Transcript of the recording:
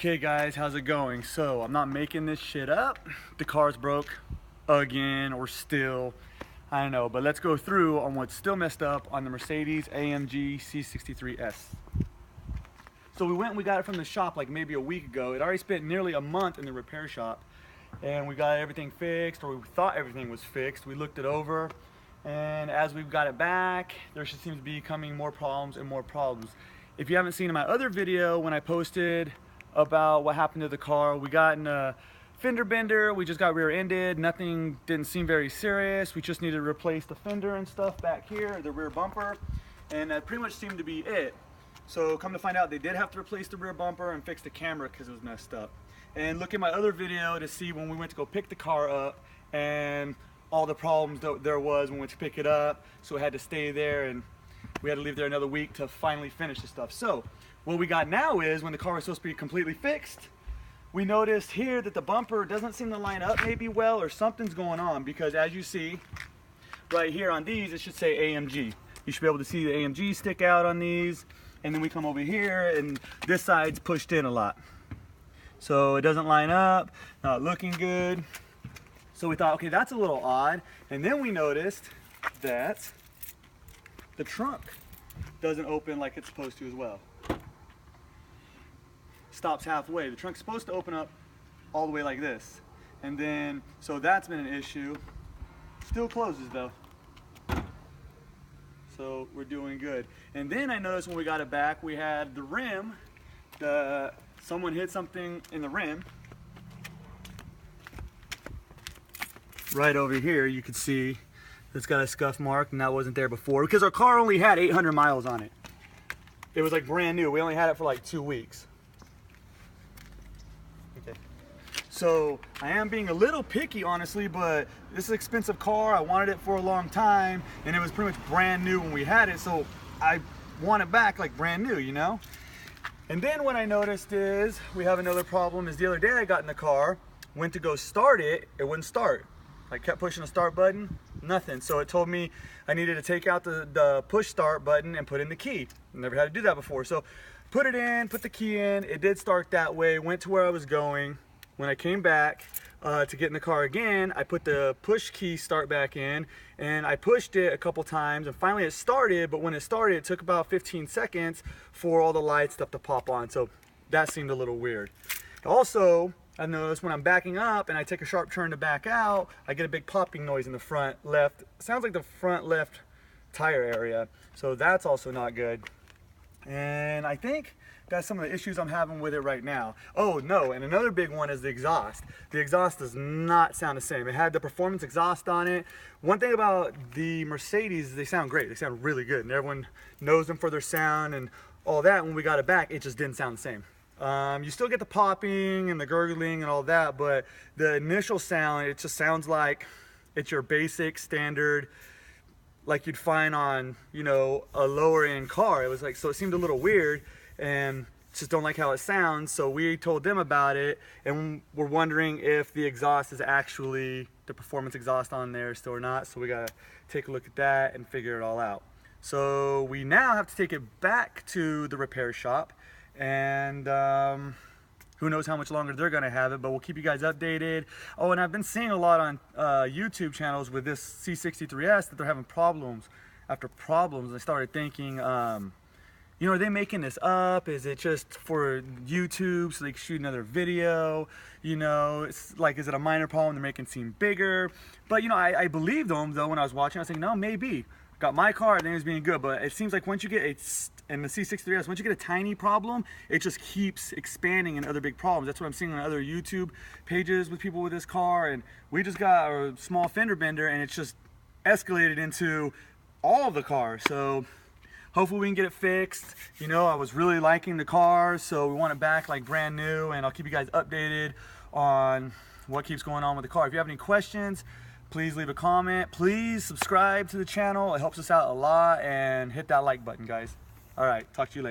Okay guys, how's it going? So I'm not making this shit up. The car's broke again, or still, I don't know, but let's go through on what's still messed up on the Mercedes-AMG C63s. So we went and we got it from the shop like maybe a week ago. It already spent nearly a month in the repair shop, and we got everything fixed, or we thought everything was fixed. We looked it over, and as we've got it back, there just seems to be coming more problems and more problems. If you haven't seen my other video when I posted about what happened to the car, we got in a fender bender, we just got rear-ended. Nothing didn't seem very serious. We just needed to replace the fender and stuff back here, the rear bumper, and that pretty much seemed to be it. So come to find out, they did have to replace the rear bumper and fix the camera because it was messed up. And look at my other video to see when we went to go pick the car up and all the problems that there was when we went to pick it up. So we had to stay there, and we had to leave there another week to finally finish the stuff. So what we got now is, when the car was supposed to be completely fixed, we noticed here that the bumper doesn't seem to line up maybe well, or something's going on, because as you see right here on these, it should say AMG. You should be able to see the AMG stick out on these, and then we come over here and this side's pushed in a lot. So it doesn't line up, not looking good. So we thought, okay, that's a little odd. And then we noticed that the trunk doesn't open like it's supposed to as well. Stops halfway. The trunk's supposed to open up all the way like this. And then, so that's been an issue. Still closes though. So we're doing good. And then I noticed when we got it back, we had the rim, someone hit something in the rim. Right over here, you can see it's got a scuff mark, and that wasn't there before because our car only had 800 miles on it. It was like brand new. We only had it for like 2 weeks. Okay. So I am being a little picky, honestly, but this is an expensive car. I wanted it for a long time, and it was pretty much brand new when we had it, so I want it back like brand new, you know? And then what I noticed is we have another problem. Is the other day I got in the car, went to go start it, it wouldn't start. I kept pushing the start button, nothing. So it told me I needed to take out the push start button and put in the key. Never had to do that before. So put it in, put the key in, it did start that way, went to where I was going. When I came back to get in the car again, I put the push key start back in, and I pushed it a couple times, and finally it started. But when it started, it took about 15 seconds for all the light stuff to pop on. So that seemed a little weird. Also, I noticed when I'm backing up and I take a sharp turn to back out, I get a big popping noise in the front left. Sounds like the front left tire area. So that's also not good. And I think that's some of the issues I'm having with it right now. Oh no, and another big one is the exhaust. The exhaust does not sound the same. It had the performance exhaust on it. One thing about the Mercedes is they sound great. They sound really good, and everyone knows them for their sound and all that. When we got it back, it just didn't sound the same. You still get the popping and the gurgling and all that, but the initial sound, it just sounds like it's your basic standard, like you'd find on, you know, a lower end car. It was like, so it seemed a little weird, and just don't like how it sounds. So we told them about it, and we're wondering if the exhaust is actually the performance exhaust on there still or not. So we gotta take a look at that and figure it all out. So we now have to take it back to the repair shop, and who knows how much longer they're gonna have it, but we'll keep you guys updated. Oh, and I've been seeing a lot on YouTube channels with this C63s that they're having problems after problems. I started thinking, you know, are they making this up? Is it just for YouTube so they can shoot another video? You know, it's like, is it a minor problem they're making seem bigger? But you know, I believed them though when I was watching. I was thinking, no, maybe. Got my car, I think it's being good, but it seems like once you get in the C63s, once you get a tiny problem, it just keeps expanding in other big problems. That's what I'm seeing on other YouTube pages with people with this car, and we just got a small fender bender, and it's just escalated into all of the cars. So hopefully we can get it fixed. You know, I was really liking the car, so we want it back like brand new, and I'll keep you guys updated on what keeps going on with the car. If you have any questions, please leave a comment. Please subscribe to the channel. It helps us out a lot, and hit that like button, guys. All right, talk to you later.